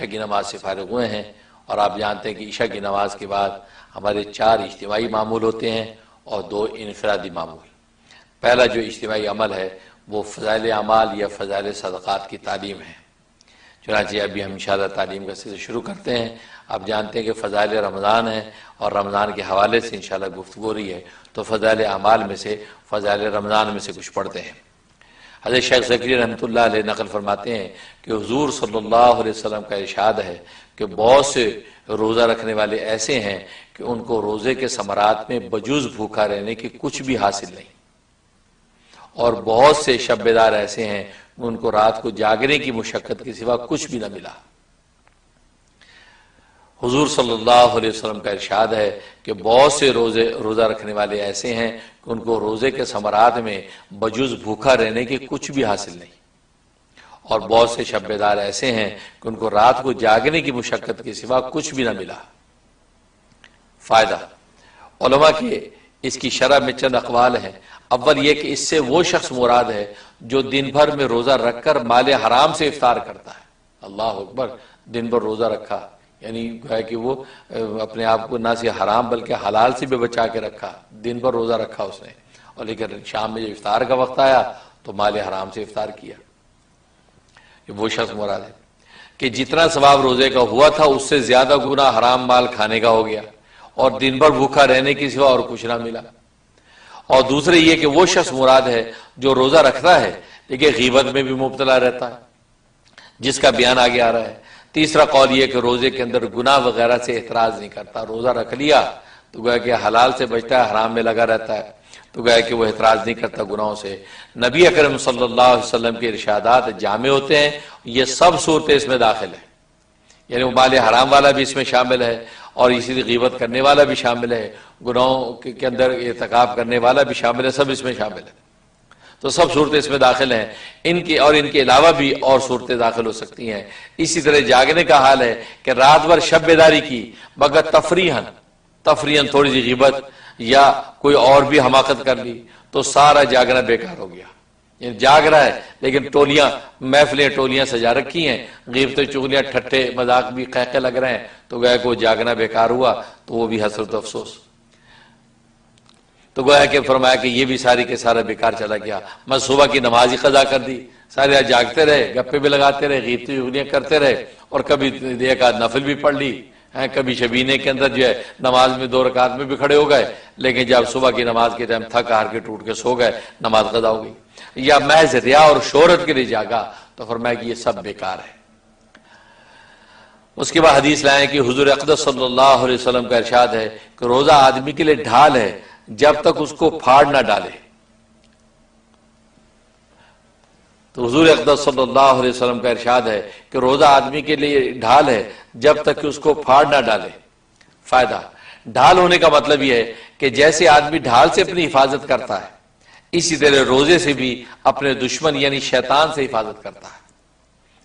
عشاء کی نماز سے فارغ ہوئے ہیں، اور آپ جانتے ہیں کہ عشاء کی نماز کے بعد ہمارے 4 اجتماعی معمول ہوتے ہیں اور 2 انفرادی معمول۔ پہلا جو اجتماعی عمل ہے وہ فضائل اعمال یا فضائل صدقات کی تعلیم ہے۔ چنانچہ ابھی ہم انشاءاللہ تعلیم کا سلسلہ شروع کرتے ہیں۔ آپ جانتے ہیں کہ فضائل رمضان ہے اور رمضان کے حوالے سے انشاءاللہ گفتگو ہو رہی ہے، تو فضائل اعمال میں سے فضائل رمضان میں سے کچھ پڑھتے ہیں۔ حضرت شیخ زکریا رحمۃ اللہ علیہ نقل فرماتے ہیں کہ حضور صلی اللہ علیہ وسلم کا ارشاد ہے کہ بہت سے روزہ رکھنے والے ایسے ہیں کہ ان کو روزے کے ثمرات میں بجوز بھوکا رہنے کی کچھ بھی حاصل نہیں، اور بہت سے شب بیدار ایسے ہیں کہ ان کو رات کو جاگنے کی مشقت کے سوا کچھ بھی نہ ملا۔ حضور صلی اللہ علیہ وسلم کا ارشاد ہے کہ بہت سے روزہ رکھنے والے ایسے ہیں کہ ان کو روزے کے ثمرات میں بجوز بھوکا رہنے کی کچھ بھی حاصل نہیں، اور بہت سے شب بیدار ایسے ہیں کہ ان کو رات کو جاگنے کی مشقت کے سوا کچھ بھی نہ ملا۔ فائدہ، علماء کے اس کی شرح میں چند اقوال ہیں۔ اول یہ کہ اس سے وہ شخص مراد ہے جو دن بھر میں روزہ رکھ کر مال حرام سے افطار کرتا ہے۔ اللہ اکبر، دن بھر روزہ رکھا، یعنی ہے کہ وہ اپنے آپ کو نہ صرف حرام بلکہ حلال سے بھی بچا کے رکھا، دن بھر روزہ رکھا اس نے، اور لیکن شام میں جب افطار کا وقت آیا تو مال حرام سے افطار کیا، یہ وہ شخص مراد ہے کہ جتنا ثواب روزے کا ہوا تھا اس سے زیادہ گناہ حرام مال کھانے کا ہو گیا، اور دن بھر بھوکا رہنے کی سوا اور کچھ نہ ملا۔ اور دوسرے یہ کہ وہ شخص مراد ہے جو روزہ رکھتا ہے لیکن غیبت میں بھی مبتلا رہتا ہے، جس کا بیان آگے آ رہا ہے۔ تیسرا قول یہ کہ روزے کے اندر گناہ وغیرہ سے اعتراض نہیں کرتا، روزہ رکھ لیا تو گویا کہ حلال سے بچتا ہے، حرام میں لگا رہتا ہے، تو گویا کہ وہ اعتراض نہیں کرتا گناہوں سے۔ نبی اکرم صلی اللہ علیہ وسلم کے ارشادات جامع ہوتے ہیں، یہ سب صورتیں اس میں داخل ہیں، یعنی وہ مال حرام والا بھی اس میں شامل ہے، اور اسی لیے غیبت کرنے والا بھی شامل ہے، گناہوں کے اندر ارتکاب کرنے والا بھی شامل ہے، سب اس میں شامل ہے، تو سب صورتیں اس میں داخل ہیں۔ ان کے علاوہ بھی اور صورتیں داخل ہو سکتی ہیں۔ اسی طرح جاگنے کا حال ہے کہ رات بھر شب بیداری کی مگر تفریحاً تھوڑی سی غیبت یا کوئی اور بھی حماقت کر لی تو سارا جاگنا بیکار ہو گیا، یعنی جاگ رہا ہے لیکن ٹولیاں سجا رکھی ہیں، غیبتیں چغلیاں ٹھٹے مذاق بھی قہقہ لگ رہے ہیں، تو گویا کہ وہ جاگنا بیکار ہوا، تو وہ بھی حسرت و افسوس۔ تو گویا کہ فرمایا کہ یہ بھی ساری کے سارا بیکار چلا گیا۔ میں صبح کی نماز ہی قضا کر دی، سارے رات جاگتے رہے، گپے بھی لگاتے رہے، غیبتیں چغلیاں کرتے رہے، اور کبھی ایک آدھ نفل بھی پڑھ لی، کبھی شبینے کے اندر جو ہے نماز میں 2 رکعت میں بھی کھڑے ہو گئے، لیکن جب صبح کی نماز کے ٹائم تھک ہار کے ٹوٹ کے سو گئے، نماز قضا ہو گئی۔ یا محض ریا اور شہرت کے لیے جاگا، تو فرمایا کہ یہ سب بیکار ہے۔ اس کے بعد حدیث لائیں کہ حضور اقدس صلی اللہ علیہ وسلم کا ارشاد ہے کہ روزہ آدمی کے لیے ڈھال ہے جب تک اس کو پھاڑ نہ ڈالے۔ تو حضور اقدس صلی اللہ علیہ وسلم کا ارشاد ہے کہ روزہ آدمی کے لیے ڈھال ہے جب تک کہ اس کو پھاڑ نہ ڈالے۔ فائدہ، ڈھال ہونے کا مطلب یہ ہے کہ جیسے آدمی ڈھال سے اپنی حفاظت کرتا ہے، اسی طرح روزے سے بھی اپنے دشمن یعنی شیطان سے حفاظت کرتا ہے۔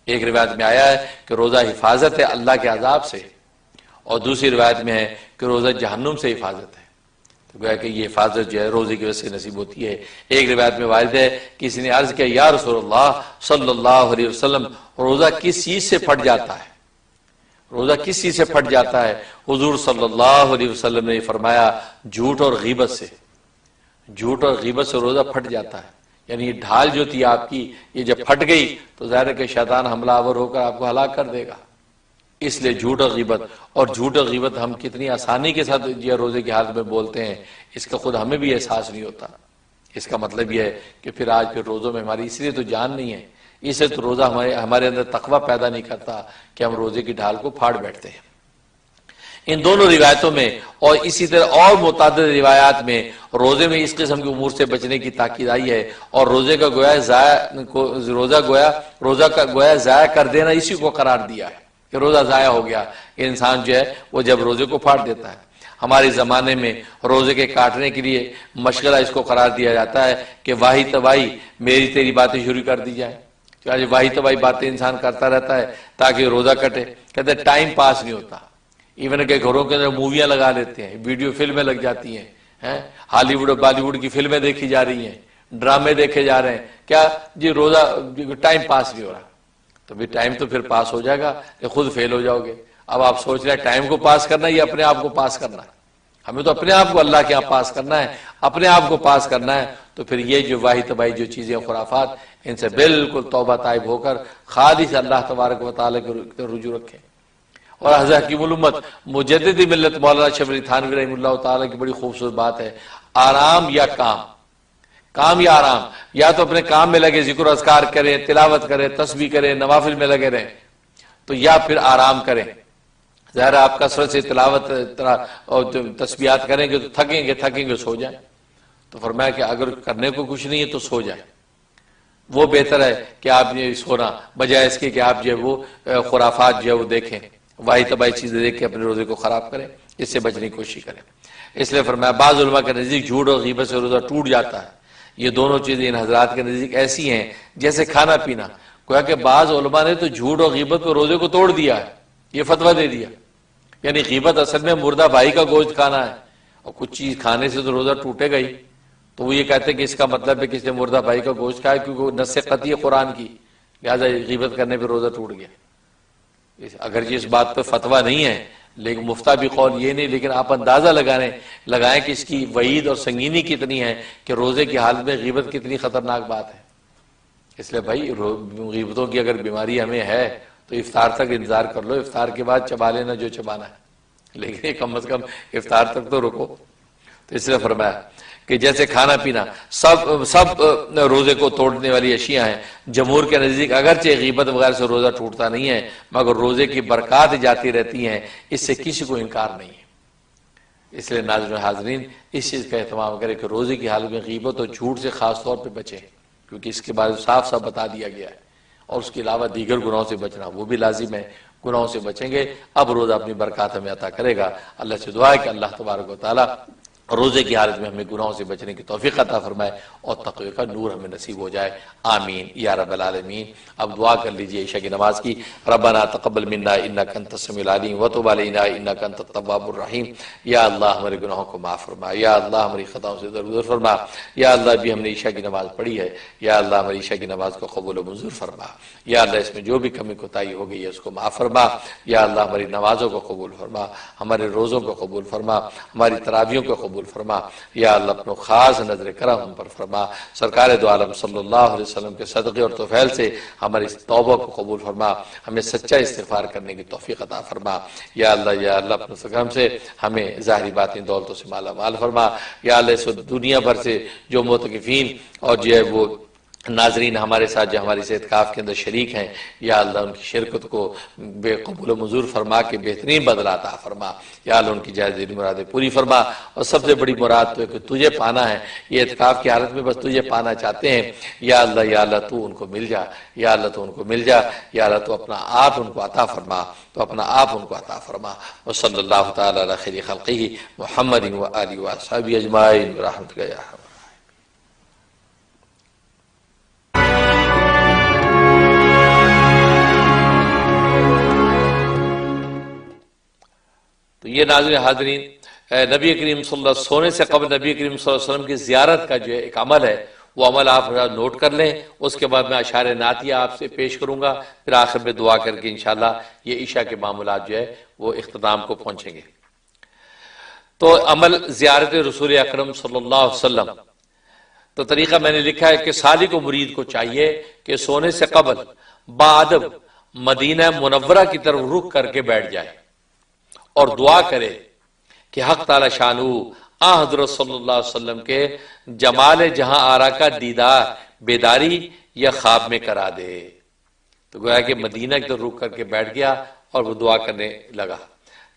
ایک روایت میں آیا ہے کہ روزہ حفاظت ہے اللہ کے عذاب سے، اور دوسری روایت میں ہے کہ روزہ جہنم سے حفاظت ہے۔ تو گویا کہ یہ حفاظت جو ہے روزے کی وجہ سے نصیب ہوتی ہے۔ ایک روایت میں وارد ہے کہ کسی نے عرض کیا، یا رسول اللہ صلی اللہ علیہ وسلم، روزہ کس چیز سے پھٹ جاتا ہے؟ روزہ کس چیز سے پھٹ جاتا ہے؟ حضور صلی اللہ علیہ وسلم نے فرمایا، جھوٹ اور غیبت سے۔ جھوٹ اور غیبت سے روزہ پھٹ جاتا ہے، یعنی یہ ڈھال جو تھی آپ کی، یہ جب پھٹ گئی تو ظاہر ہے کہ شیطان حملہ آور ہو کر آپ کو ہلاک کر دے گا۔ اس لیے جھوٹ اور غیبت ہم کتنی آسانی کے ساتھ یہ روزے کی حالت میں بولتے ہیں، اس کا خود ہمیں بھی احساس نہیں ہوتا۔ اس کا مطلب یہ ہے کہ پھر روزوں میں ہماری اس لیے تو جان نہیں ہے، اس لیے تو روزہ ہمارے اندر تقویٰ پیدا نہیں کرتا کہ ہم روزے کی ڈھال کو پھاڑ بیٹھتے ہیں۔ ان دونوں روایتوں میں اور اسی طرح اور متعدد روایات میں روزے میں اس قسم کے امور سے بچنے کی تاکید آئی ہے، اور روزے کا گویا ضائع کر دینا اسی کو قرار دیا ہے کہ روزہ ضائع ہو گیا، کہ انسان جو ہے وہ جب روزے کو پھاڑ دیتا ہے۔ ہمارے زمانے میں روزے کے کاٹنے کے لیے مشغلہ اس کو قرار دیا جاتا ہے کہ واہی تواہی میری تیری باتیں شروع کر دی جائیں، واہی تواہی باتیں انسان کرتا رہتا ہے تاکہ روزہ کٹے۔ کہتے ہیں ٹائم پاس نہیں ہوتا، ایون کہ گھروں کے اندر موویاں لگا لیتے ہیں، ویڈیو فلمیں لگ جاتی ہیں، ہالی ووڈ اور بالی ووڈ کی فلمیں دیکھی جا رہی ہیں، ڈرامے دیکھے جا رہے ہیں، کیا جی روزہ ٹائم پاس نہیں ہو رہا۔ تو بھی ٹائم تو پھر پاس ہو جائے گا کہ خود فیل ہو جاؤ گے۔ اب آپ سوچ رہے ہیں ٹائم کو پاس کرنا ہے یا اپنے آپ کو پاس کرنا ہے؟ ہمیں تو اپنے آپ کو اللہ کے یہاں پاس کرنا ہے، اپنے آپ کو پاس کرنا ہے۔ تو پھر یہ جو واہی تباہی جو چیزیں خرافات، ان سے بالکل توبہ طائب ہو کر خالص اللہ تبارک و تعالیٰ کے رجوع رکھیں۔ اور حضرت حکیم الامت مجدد ملت مولانا شریف علی تھانوی رحمہ اللہ تعالیٰ کی بڑی خوبصورت بات ہے، آرام یا کام، کام یا آرام، یا تو اپنے کام میں لگے ذکر و اذکار کریں، تلاوت کریں، تسبیح کریں، نوافل میں لگے رہیں، تو یا پھر آرام کریں۔ ظاہر آپ کثرت سے تلاوت اور تسبیحات کریں گے تو تھکیں گے سو جائیں۔ تو فرمایا کہ اگر کرنے کو کچھ نہیں ہے تو سو جائیں، وہ بہتر ہے کہ آپ یہ سونا، بجائے اس کے کہ آپ جو ہے وہ خرافات جو ہے وہ دیکھیں، واہی تباہی چیزیں دیکھ کے اپنے روزے کو خراب کریں، اس سے بچنے کی کوشش کریں۔ اس لیے فرمایا بعض علماء کے نزدیک جھوٹ اور غیبت سے روزہ ٹوٹ جاتا ہے۔ یہ دونوں چیزیں ان حضرات کے نزدیک ایسی ہیں جیسے کھانا پینا، گویا کہ بعض علماء نے تو جھوٹ اور غیبت پہ روزے کو توڑ دیا ہے، یہ فتویٰ دے دیا، یعنی غیبت اصل میں مردہ بھائی کا گوشت کھانا ہے، اور کچھ چیز کھانے سے تو روزہ ٹوٹے گا ہی۔ تو وہ یہ کہتے ہیں کہ اس کا مطلب ہے کہ اس نے مردہ بھائی کا گوشت کھایا کیونکہ وہ نص قطعی ہے قرآن کی، لہٰذا غیبت کرنے پہ روزہ ٹوٹ گیا۔ اگرچہ اس بات پہ فتویٰ نہیں ہے، لیکن مفتہ بھی قول یہ نہیں، لیکن آپ اندازہ لگائیں کہ اس کی وعید اور سنگینی کتنی ہے کہ روزے کی حالت میں غیبت کتنی خطرناک بات ہے۔ اس لیے بھائی غیبتوں کی اگر بیماری ہمیں ہے تو افطار تک انتظار کر لو، افطار کے بعد چبا لینا جو چبانا ہے، لیکن کم از کم افطار تک تو رکو۔ تو اس لیے فرمایا کہ جیسے کھانا پینا سب روزے کو توڑنے والی اشیاء ہیں۔ جمہور کے نزدیک اگرچہ غیبت وغیرہ سے روزہ ٹوٹتا نہیں ہے، مگر روزے کی برکات جاتی رہتی ہیں، اس سے کسی کو انکار نہیں ہے۔ اس لیے ناظرین حاضرین اس چیز کا اہتمام کریں کہ روزے کی حالت میں غیبت اور جھوٹ سے خاص طور پہ بچیں، کیونکہ اس کے بارے میں صاف بتا دیا گیا ہے، اور اس کے علاوہ دیگر گناہوں سے بچنا وہ بھی لازم ہے۔ گناہوں سے بچیں گے، اب روزہ اپنی برکات ہمیں عطا کرے گا۔ اللہ سے دعا ہے کہ اللہ تبارک و تعالیٰ روزے کی حالت میں ہمیں گناہوں سے بچنے کی توفیق عطا فرمائے اور تقوی کا نور ہمیں نصیب ہو جائے، آمین یا رب العالمین۔ اب دعا کر لیجئے عشاء کی نماز کی۔ ربنا تقبل منا انک انت السمیع العلیم وتب علینا انک انت التواب الرحیم۔ یا اللہ ہمارے گناہوں کو معاف فرما، یا اللہ ہماری خطاؤں سے درگزر فرما، یا اللہ بھی ہم نے عشاء کی نماز پڑھی ہے، یا اللہ ہماری عشاء کی نماز کو قبول و منظور فرما، یا اللہ اس میں جو بھی کمی کوتاہی ہو گئی ہے اس کو معاف فرما، یا اللہ ہماری نمازوں کو قبول فرما، ہمارے روزوں کو قبول فرما، ہماری تراویحوں کو قبول فرما، یا اللہ اپنا خاص نظر کرم ہم پر فرما۔ سرکار دو عالم صلی اللہ علیہ وسلم کے صدقے اور طفیل سے ہماری توبہ کو قبول فرما، ہمیں سچا استغفار کرنے کی توفیق عطا فرما، یا اللہ اپنے کرم سے ہمیں ظاہری باطنی دولتوں سے مالا مال فرما، یا اللہ اس دنیا بھر سے جو معتکفین اور جو ہے وہ ناظرین ہمارے ساتھ جو ہماری اعتکاف کے اندر شریک ہیں، یا اللہ ان کی شرکت کو بے قبول و منظور فرما کے بہترین بدلہ عطا فرما، یا اللہ ان کی جائز دلی مرادیں پوری فرما، اور سب سے بڑی مراد تو ہے کہ تجھے پانا ہے، یہ اعتکاف کی حالت میں بس تجھے پانا چاہتے ہیں، یا اللہ تو ان کو مل جا، یا اللہ تو ان کو مل جا، یا اللہ تو اپنا آپ ان کو عطا فرما، تو اپنا آپ ان کو عطا فرما۔ وصلی اللہ تعالی علی خیر خلقہ محمد و آلہ و اصحابہ اجمعین برحمتک یا ارحم۔ تو یہ ناظرین حاضرین نبی کریم صلی اللہ علیہ وسلم سونے سے قبل نبی کریم صلی اللہ علیہ وسلم کی زیارت کا جو ہے ایک عمل ہے، وہ عمل آپ نوٹ کر لیں۔ اس کے بعد میں اشعار نعتیہ آپ سے پیش کروں گا، پھر آخر میں دعا کر کے انشاءاللہ یہ عشاء کے معاملات جو ہے وہ اختتام کو پہنچیں گے۔ تو عمل زیارت رسول اکرم صلی اللہ علیہ وسلم، تو طریقہ میں نے لکھا ہے کہ سالک و مرید کو چاہیے کہ سونے سے قبل بادب مدینہ منورہ کی طرف رخ کر کے بیٹھ جائے اور دعا کرے کہ حق تعالی شانو حضرت صلی اللہ علیہ وسلم کے جمال جہاں آرا کا دیدار بیداری یا خواب میں کرا دے۔ تو گویا کہ مدینہ کی طرف رخ کر کے بیٹھ گیا اور وہ دعا کرنے لگا۔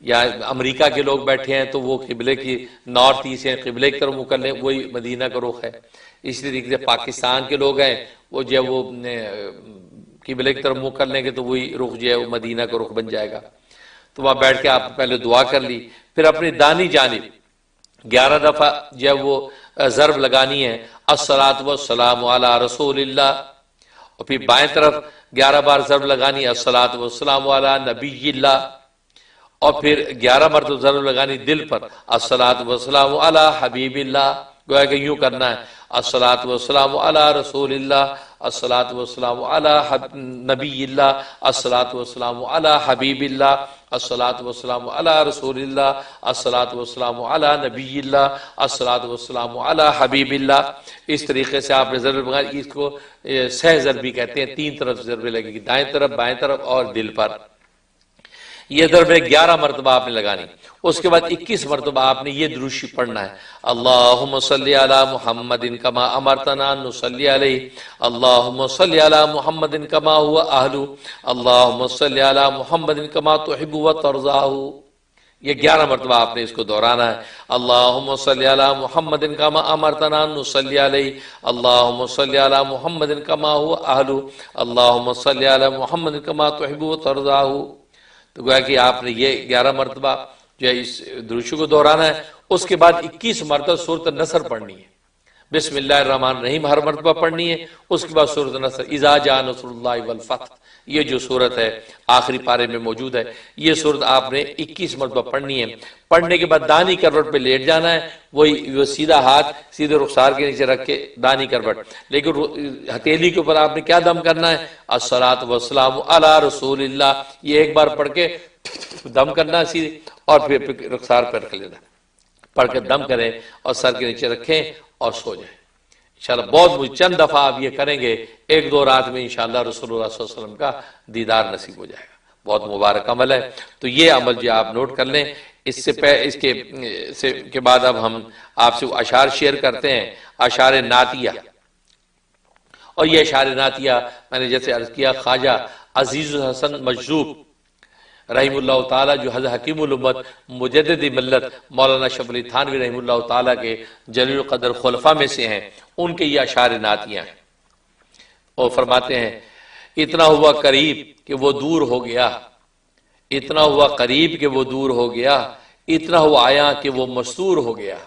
یا امریکہ کے لوگ بیٹھے ہیں تو وہ قبلے کی نارتھ ایسٹ ہیں، قبلے کی طرف منہ کر لیں، وہی مدینہ کا رخ ہے۔ اسی طریقے سے پاکستان کے لوگ ہیں، وہ جو ہے وہ قبلے کی طرف منہ کر لیں گے تو وہی رخ جو ہے وہ مدینہ کا رخ بن جائے گا۔ تو وہاں بیٹھ کے آپ پہلے دعا کر لی، پھر اپنی دانی جانب 11 دفعہ جو ہے وہ ضرب لگانی ہے، الصلاۃ والسلام علی رسول اللہ، اور پھر بائیں طرف 11 بار ضرب لگانی ہے، الصلاۃ والسلام علی نبی اللہ، اور پھر 11 مرتبہ ضرب لگانی دل پر، الصلاۃ والسلام علی حبیب اللہ، گویا کہ یوں کرنا ہے، الصلاۃ والسلام علی رسول اللہ، الصلاۃ والسلام علی نبی اللہ، الصلاۃ والسلام علی حبیب اللہ، الصلاۃ والسلام علی رسول اللہ، الصلاۃ والسلام علی نبی اللہ، الصلاۃ والسلام علی حبیب اللہ۔ اس طریقے سے آپ نے ضرب لگائی، اس کو سہ ضربی کہتے ہیں، 3 طرف ضربے لگے گی، دائیں طرف، بائیں طرف اور دل پر۔ یہ ضربے 11 مرتبہ آپ نے لگانی۔ اس کے بعد 21 مرتبہ آپ نے یہ دروشی پڑھنا ہے، اللہم صلی علی محمد کما امرتنا ان نصلی علیہ، اللہم صلی علی محمد کما ہوا اہلو، اللہم صلی علی محمد کما تحب و ترضاہ۔ یہ 11 مرتبہ آپ نے اس کو دہرانا ہے، اللہم صلی علی محمد کما امرتنا ان نصلی علیہ، اللہم صلی علی محمد کما ہوا اہلو، اللہم صلی علی محمد کما تحب و ترضاہ۔ تو گویا کہ آپ نے یہ 11 مرتبہ جو ہے اس دروشی کو دہرانا ہے۔ اس کے بعد 21 مرتبہ سورۃ النصر پڑھنی ہے، بسم اللہ الرحمن الرحیم ہر مرتبہ پڑھنی ہے۔ اس کے بعد سورۃ النصر، اذا جاء نصر اللہ والفتح، یہ جو سورت ہے آخری پارے میں موجود ہے، یہ سورت آپ نے 21 مرتبہ پڑھنی ہے۔ پڑھنے کے بعد دانی کروٹ پہ لیٹ جانا ہے، وہ سیدھا ہاتھ سیدھے رخسار کے نیچے رکھ کے دانی کروٹ، لیکن ہتھیلی کے اوپر آپ نے کیا دم کرنا ہے، الصلاۃ والسلام علی رسول اللہ، یہ ایک بار پڑھ کے دم کرنا ہے سیدھے، اور پھر رخسار پہ رکھ لینا، پڑھ کے دم کریں اور سر کے نیچے رکھیں اور سو جائیں۔ انشاءاللہ بہت چند دفعہ آپ یہ کریں گے، 1-2 رات میں انشاءاللہ رسول اللہ صلی اللہ علیہ وسلم کا دیدار نصیب ہو جائے گا۔ بہت مبارک عمل ہے، تو یہ عمل جو آپ نوٹ کر لیں۔ اس کے بعد اب ہم آپ سے اشعار شیئر کرتے ہیں، اشعار نعتیہ۔ اور یہ اشعار نعتیہ میں نے جیسے عرض کیا، خواجہ عزیز الحسن مجذوب رحم اللہ تعالیٰ، جو حضرت حکیم الامت مجدد ملت مولانا شرف علی تھانوی رحم اللہ تعالیٰ کے جلیل القدر خلفاء میں سے ہیں، ان کے یہ اشعار نعتیہ ہیں۔ اور فرماتے ہیں، اتنا ہوا قریب کہ وہ دور ہو گیا، اتنا ہوا قریب کہ وہ دور ہو گیا، اتنا ہوا آیا کہ وہ مستور ہو گیا،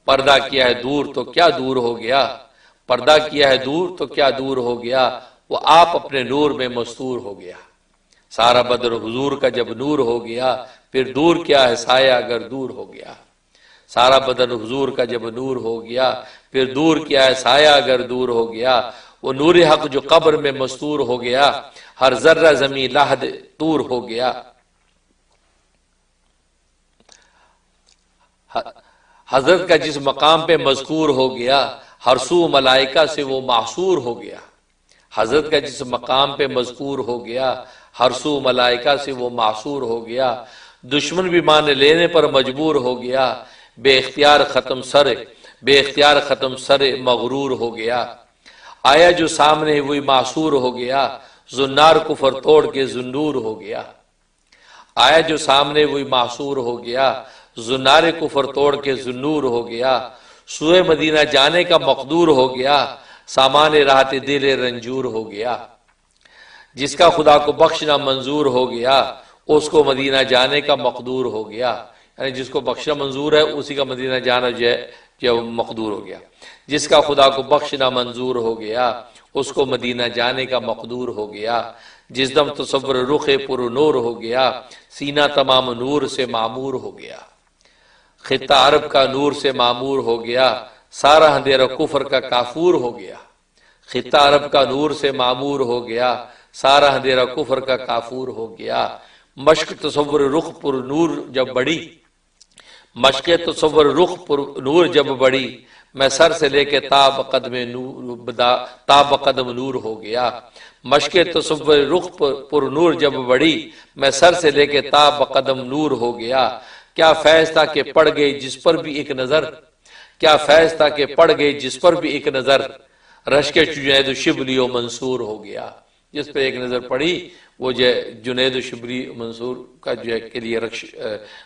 پردہ کیا ہے دور تو کیا دور ہو گیا، پردہ کیا ہے دور تو کیا دور ہو گیا، وہ آپ اپنے نور میں مستور ہو گیا۔ سارا بدر حضور کا جب نور ہو گیا، پھر دور کیا ہے سایہ اگر دور ہو گیا۔ سارا بدن حضور کا جب نور ہو گیا، پھر دور کیا ہے سایہ اگر دور ہو گیا۔ وہ نور حق جو قبر میں مستور ہو گیا، ہر ذرہ زمین لحد طور ہو گیا۔ حضرت کا جس مقام پہ مذکور ہو گیا، ہر سو ملائکہ سے وہ محصور ہو گیا۔ حضرت کا جس مقام پہ مذکور ہو گیا، ہر سو ملائکہ سے وہ معصور ہو گیا۔ دشمن بھی مان لینے پر مجبور ہو گیا، بے اختیار ختم سر مغرور ہو گیا۔ آیا جو سامنے وہی معصور ہو گیا، زنار کفر توڑ کے زنور ہو گیا۔ آیا جو سامنے وہی معصور ہو گیا، زنار کفر توڑ کے زنور ہو گیا۔ سوئے مدینہ جانے کا مقدور ہو گیا، سامان راحت دل رنجور ہو گیا۔ جس کا خدا کو بخشنا منظور ہو گیا، اس کو مدینہ جانے کا مقدور ہو گیا۔ یعنی جس کو بخشنا منظور ہے، اسی کا مدینہ جانا جو مقدور ہو گیا۔ جس کا خدا کو بخشنا منظور ہو گیا، اس کو مدینہ جانے کا مقدور ہو گیا۔ جس دم تصور رخ پر نور ہو گیا، سینہ تمام نور سے معمور ہو گیا۔ خطہ عرب کا نور سے معمور ہو گیا، سارا اندھیرا کفر کا کافور ہو گیا۔ خطہ عرب کا نور سے معمور ہو گیا، سارا اندھیرا کفر کا کافور ہو گیا۔ مشق تصور رخ پر نور جب بڑی، مشق تصور رخ پر نور جب بڑی، میں سر سے لے کے تا بقدم نور ہو گیا۔ مشق تصور رخ پر نور جب بڑی، میں سر سے لے کے تا بقدم نور ہو گیا۔ کیا فیض تھا کہ پڑ گئی جس پر بھی ایک نظر، کیا فیض تھا کہ پڑ گئی جس پر بھی ایک نظر، رشک جنید و شبلی و منصور ہو گیا۔ جس پہ ایک نظر پڑی وہ جو جنید و شبلی منصور کا جو ہے کے لیے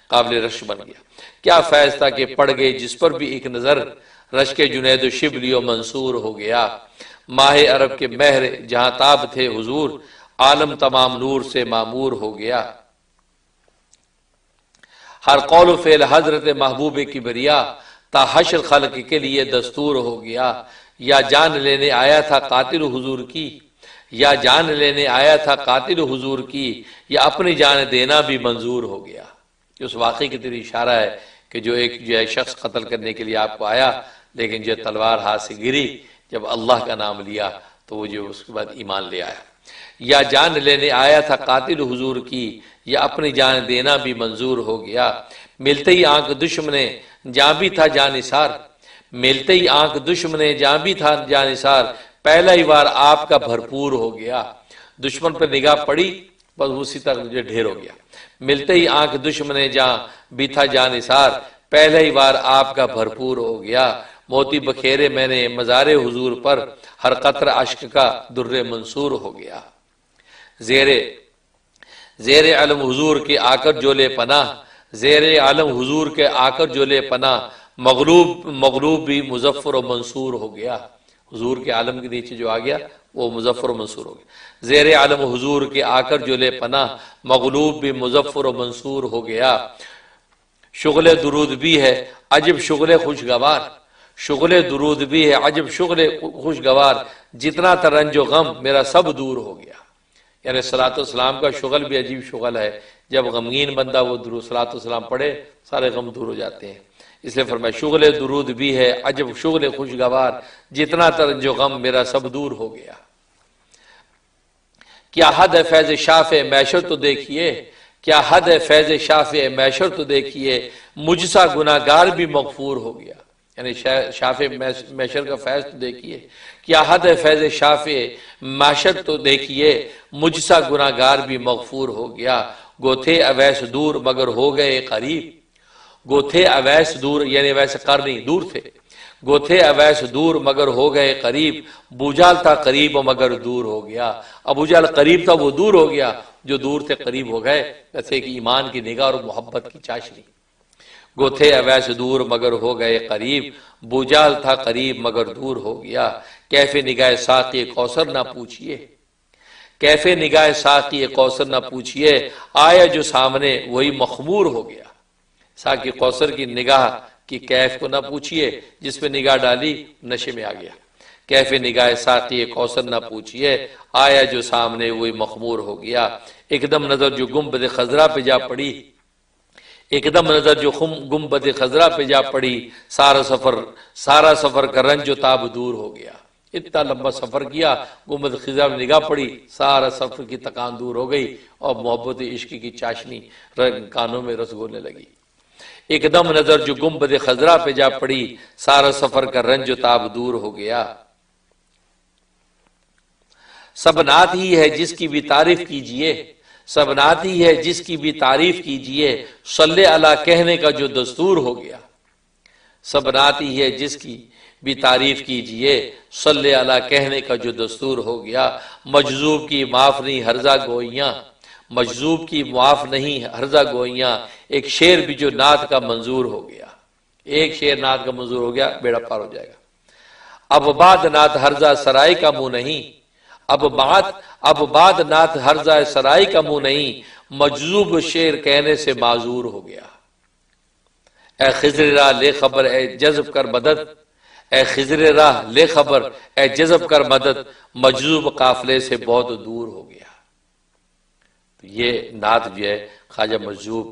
قابل رشک بن گیا۔ کیا فیض تھا کہ پڑ گئی جس پر بھی ایک نظر، رشک جنید و شبلی و منصور ہو گیا۔ ماہ عرب کے مہر جہاں تاب تھے حضور، عالم تمام نور سے معمور ہو گیا۔ ہر قول و فعل حضرت محبوب کبریا، تا حشر خلق کے لیے دستور ہو گیا۔ یا جان لینے آیا تھا قاتل حضور کی، یا جان لینے آیا تھا قاتل حضور کی، یا اپنی جان دینا بھی منظور ہو گیا۔ اس واقعے کی طرح اشارہ ہے کہ جو ایک شخص قتل کرنے کے لیے آپ کو آیا، لیکن جو تلوار ہاتھ سے گری جب اللہ کا نام لیا تو وہ جو اس کے بعد ایمان لے آیا۔ یا جان لینے آیا تھا قاتل حضور کی، یا اپنی جان دینا بھی منظور ہو گیا۔ ملتے ہی آنکھ دشمنے جاں بھی تھا جانثار، ملتے ہی آنکھ دشمنے جاں بھی تھا جانثار، پہلا ہی وار آپ کا بھرپور ہو گیا۔ دشمن پر نگاہ پڑی بس اسی تک جو ڈھیر ہو گیا۔ ملتے ہی آنکھ دشمنے جاں بھی تھا جانثار، پہلا ہی وار آپ کا بھرپور ہو گیا۔ موتی بکھیرے میں نے مزار حضور پر، ہر قطر اشک کا در منصور ہو گیا۔ زیر علم حضور کے آ کر جو لے پناہ، زیر علم حضور کے آ کر جو لے پناہ، مغلوب بھی مظفر و منصور ہو گیا۔ حضور کے عالم کے نیچے جو آ گیا وہ مظفر و منصور ہو گیا۔ زیر عالم حضور کے آ کر جو لے پناہ، مغلوب بھی مظفر و منصور ہو گیا۔ شغل درود بھی ہے عجب شغل خوشگوار، شغل درود بھی ہے عجب شغل خوشگوار، جتنا تھا رنج و غم میرا سب دور ہو گیا۔ یعنی صلاۃ والسلام کا شغل بھی عجیب شغل ہے، جب غمگین بندہ وہ درود صلاۃ والسلام پڑھے سارے غم دور ہو جاتے ہیں۔ اس لیے فرمایا شغل درود بھی ہے عجب شغل خوشگوار، جتنا تر جو غم میرا سب دور ہو گیا۔ کیا حد ہے فیض شاف میشر تو دیکھیے، کیا حد ہے فیض شاف میشر تو دیکھیے، مجھ سا گناہگار بھی مغفور ہو گیا۔ یعنی شاف میشر کا فیض تو دیکھیے، کیا حد ہے فیض شاف معاشر تو دیکھیے، مجھ سا گناہگار بھی مغفور ہو گیا۔ گو تھے اویس دور مگر ہو گئے قریب، گو تھے اویس دور یعنی ویسے قرنی دور تھے، گو تھے اویس دور مگر ہو گئے قریب، بوجال تھا قریب مگر دور ہو گیا۔ ابو جہل قریب تھا وہ دور ہو گیا، جو دور تھے قریب ہو گئے، جیسے کہ ایمان کی نگاہ اور محبت کی چاشنی۔ گو تھے اویس دور مگر ہو گئے قریب، بوجال تھا قریب مگر دور ہو گیا۔ کیفے نگاہ ساقی کوثر نہ پوچھئے، کیفے نگاہ ساقی کوثر نہ پوچھئے، آیا جو سامنے وہی مخمور ہو گیا۔ ساقی کوثر کی نگاہ کی کیف کو نہ پوچھئے، جس پہ نگاہ ڈالی نشے میں آ گیا۔ کیفے نگاہ ساقی کوثر نہ پوچھئے، آیا جو سامنے وہی مخمور ہو گیا۔ ایک دم نظر جو گنبد خضرا پہ جا پڑی، ایک دم نظر جو گنبد خضرا پہ جا پڑی، سارا سفر کا رنج و تاب دور ہو گیا۔ اتنا لمبا سفر کیا، گنبد خضرا میں نگاہ پڑی، سارا سفر کی تکان دور ہو گئی اور محبت عشق کی چاشنی کانوں میں رس گھولنے لگی۔ ایک دم نظر جو گنبد خضرا پہ جا پڑی، سارا سفر کا رنج و تاب دور ہو گیا۔ سب نعت ہی ہے جس کی بھی تعریف کیجئے، سب نعت ہی ہے جس کی بھی تعریف کیجئے، صلی اللہ کہنے کا جو دستور ہو گیا۔ سب نعت ہی ہے جس کی بھی تعریف کیجئے، صلی اللہ کہنے کا جو دستور ہو گیا۔ مجذوب کی معاف نہیں ہرزہ گوئیاں، مجذوب کی معاف نہیں ہرزہ گوئیاں، ایک شعر بھی جو نعت کا منظور ہو گیا، ایک شعر نعت کا منظور ہو گیا بیڑا پار ہو جائے گا۔ اب بعد نعت ہرزہ سرائی کا منہ نہیں، اب بعد نعت ہرزہ سرائی کا منہ نہیں، مجذوب شعر کہنے سے معذور ہو گیا۔ اے خضر راہ لے خبر اے جذب کر مدد، اے خضر راہ لے خبر اے جذب کر مدد، مجذوب قافلے سے بہت دور ہو گیا۔ یہ نعت جو ہے خواجہ مجذوب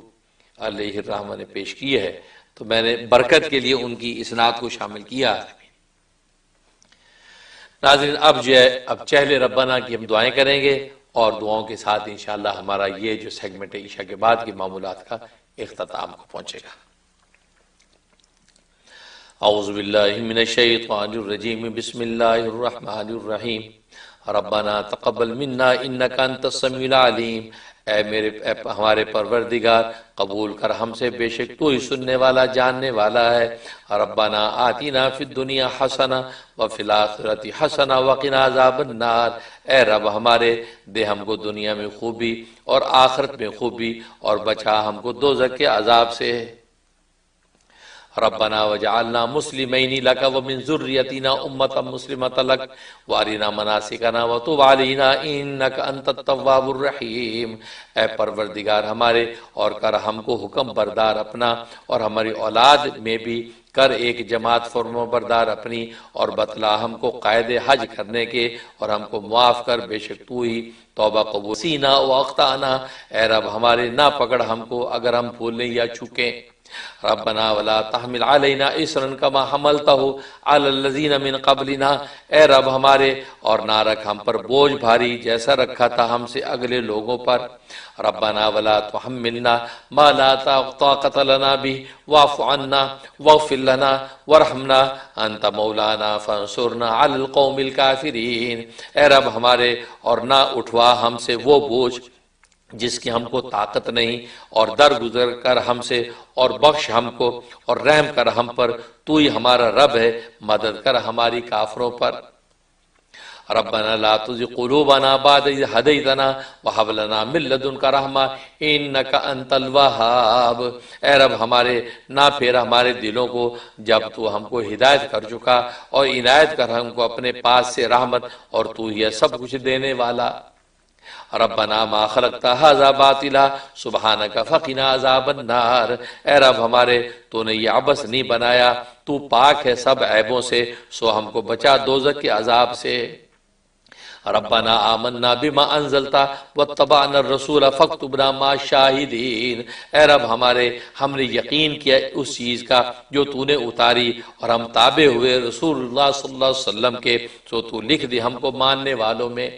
علیہ الرحمہ نے پیش کی ہے، تو میں نے برکت کے لیے ان کی اس نعت کو شامل کیا۔ ناظرین اب جو ہے اب چہل ربنا کی ہم دعائیں کریں گے، اور دعاؤں کے ساتھ انشاءاللہ ہمارا یہ جو سیگمنٹ ہے عشاء کے بعد کی معمولات کا اختتام کو پہنچے گا۔ اعوذ باللہ من الشیطان الرجیم، بسم اللہ الرحمن الرحیم، ربنا تقبل منا انک انت السمیع العلیم۔ اے ہمارے پروردگار قبول کر ہم سے، بے شک تو ہی سننے والا جاننے والا ہے۔ ربنا آتنا فی الدنیا حسنہ وفی الآخرۃ حسنہ وقنا عذاب النار۔ اے رب ہمارے دے ہم کو دنیا میں خوبی اور آخرت میں خوبی، اور بچا ہم کو دوزخ کے عذاب سے۔ ربنا وجعلنا مسلمین لک ومن ذریتنا امۃ مسلمۃ لک وارنا مناسکنا وتب علینا انک انت التواب الرحیم۔ اے پروردگار ہمارے، اور کر ہم کو حکم بردار اپنا، اور ہماری اولاد میں بھی کر ایک جماعت فرما بردار اپنی، اور بتلا ہم کو قائد حج کرنے کے، اور ہم کو معاف کر، بے شک تو ہی توبہ قبول۔ سینا واختانا، اے رب ہمارے نہ پکڑ ہم کو اگر ہم بھولیں یا چوکیں۔ ربنا ولا تحمل علینا اصرا کما حملته علی الذین من قبلنا، اے رب ہمارے اور نہ رکھ ہم پر بوجھ بھاری جیسا رکھا تھا ہم سے اگلے لوگوں پر۔ ربنا ولا تحملنا ما لا طاقت لنا به واعف عنا واغفر لنا وارحمنا انت مولانا فانصرنا علی القوم الکافرین، اے رب ہمارے اور نہ اٹھوا ہم سے وہ بوجھ جس کی ہم کو طاقت نہیں، اور درگزر کر ہم سے اور بخش ہم کو اور رحم کر ہم پر، تو ہی ہمارا رب ہے، مدد کر ہماری کافروں پر۔ ربنا لا تزغ قلوبنا بعد إذ هديتنا وهب لنا من لدنك رحمة إنك أنت الوهاب، اے رب ہمارے نہ پھیر ہمارے دلوں کو جب تو ہم کو ہدایت کر چکا، اور عنایت کر ہم کو اپنے پاس سے رحمت، اور تو ہی ہے سب کچھ دینے والا۔ ربنا ما خلقت هذا باطلا سبحانك فقنا عذاب النار، اے رب ہمارے تو نے یہ عبث نہیں بنایا، تو پاک ہے سب عیبوں سے، سو ہم کو بچا دوزخ کے عذاب سے۔ ربنا آمنا بما انزلت واتبعنا الرسول فاکتبنا مع الشاہدین، اے رب ہمارے ہم نے یقین کیا اس چیز کا جو تو نے اتاری، اور ہم تابع ہوئے رسول اللہ صلی اللہ علیہ وسلم کے، سو تو لکھ دی ہم کو ماننے والوں میں۔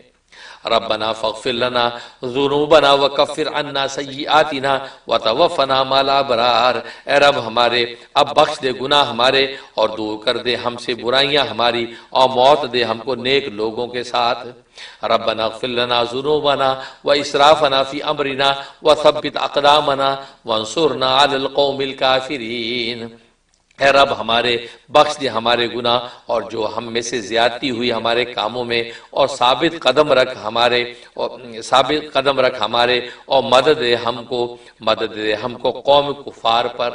ربنا فاغفر لنا ذنوبنا وکفر عنا سیئاتنا وتوفنا مع الابرار، اے رب ہمارے اب بخش دے گناہ ہمارے، اور دور کر دے ہم سے برائیاں ہماری، اور موت دے ہم کو نیک لوگوں کے ساتھ۔ ربنا اغفر لنا ذنوبنا واسرافنا فی امرنا وثبت اقدامنا وانصرنا علی القوم الکافرین، اے رب ہمارے بخش دے ہمارے گناہ، اور جو ہم میں سے زیادتی ہوئی ہمارے کاموں میں، اور ثابت قدم رکھ ہمارے اور مدد دے ہم کو قوم کفار پر۔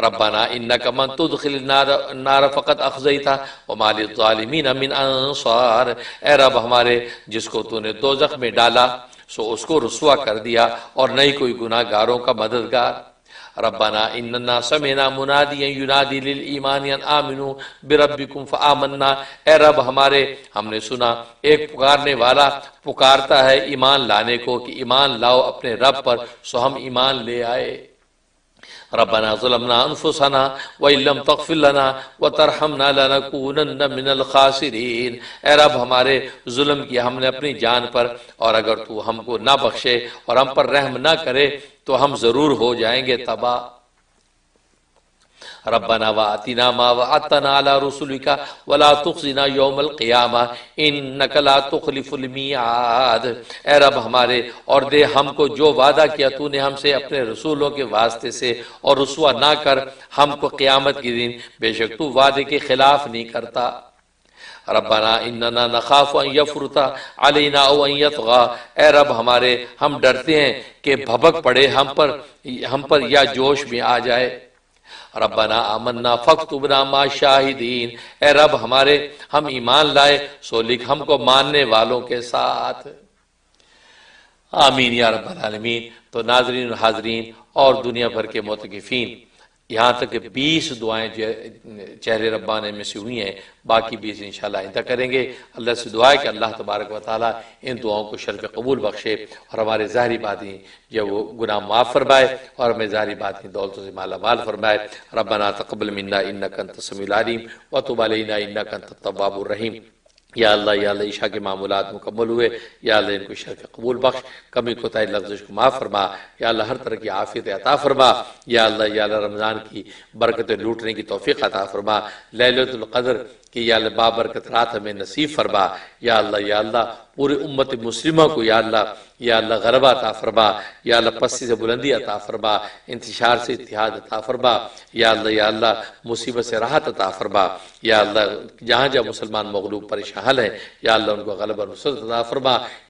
ربنا انک من تدخل النار فقد اخزیتہ وما للظالمین من انصار، اے رب ہمارے جس کو تو نے دوزخ میں ڈالا سو اس کو رسوا کر دیا، اور نہیں کوئی گناہ گاروں کا مددگار۔ ربنا اننا سمعنا منادیا ینادی للایمان ان آمنوا بربکم فآمنا، اے رب ہمارے ہم نے سنا ایک پکارنے والا پکارتا ہے ایمان لانے کو کہ ایمان لاؤ اپنے رب پر، سو ہم ایمان لے آئے۔ ربنا ظلمنا انفسنا وان لم تغفر لنا وترحمنا لنکونن من الخاسرین، اے رب ہمارے ظلم کیا ہم نے اپنی جان پر، اور اگر تو ہم کو نہ بخشے اور ہم پر رحم نہ کرے تو ہم ضرور ہو جائیں گے تباہ۔ ربنا وآتنا ما وعدتنا على رسلك ولا تخزنا يوم القيامة انك لا تخلف الميعاد، اے رب ہمارے اور دے ہم کو جو وعدہ کیا تو نے ہم سے اپنے رسولوں کے واسطے سے، اور رسوا نہ کر ہم کو قیامت کے دن، بے شک تو وعدے کے خلاف نہیں کرتا۔ ربنا اننا نخاف ان یفرط علینا او ان یطغى، اے رب ہمارے ہم ڈرتے ہیں کہ بھبک پڑے ہم پر یا جوش میں آ جائے۔ ربنا آمنا فاکتبنا مع الشاہدین، اے رب ہمارے ہم ایمان لائے سو لکھ ہم کو ماننے والوں کے ساتھ۔ آمین یا رب العالمین۔ تو ناظرین و حاضرین اور دنیا بھر کے معتکفین، یہاں تک کہ 20 دعائیں چہرے ربانے میں سے ہوئی ہیں، باقی 20 انشاءاللہ آئندہ کریں گے۔ اللہ سے دعا ہے کہ اللہ تبارک و تعالیٰ ان دعاؤں کو شرف قبول بخشے، اور ہمارے ظاہری باطنی جو وہ گناہ معاف فرمائے، اور ہمیں ظاہری باطنی دولتوں سے مالا مال فرمائے۔ ربنا تقبل منا انک انت السمیع العلیم وتب علینا انک انت التواب الرحیم۔ یا اللہ عشاء کے معمولات مکمل ہوئے، یا اللہ ان کو شرف قبول بخش، کمی کوتاہی لفظ کو معاف فرما، یا اللہ ہر طرح کی عافیت عطا فرما، یا اللہ رمضان کی برکتیں لوٹنے کی توفیق عطا فرما، لیلۃ القدر کی یا اللہ بابرکت رات ہمیں نصیب فرما، یا اللہ پوری امت مسلمہ کو یا اللہ غلبہ عطا فرما، یا اللہ پستی سے بلندی عطا فرما، انتشار سے اتحاد عطا فرما، یا اللہ مصیبت سے راحت عطا فرما، یا اللہ جہاں جہاں مسلمان مغلوب پریشان ہیں یا اللہ ان کو غلبہ نصرت عطا فرما،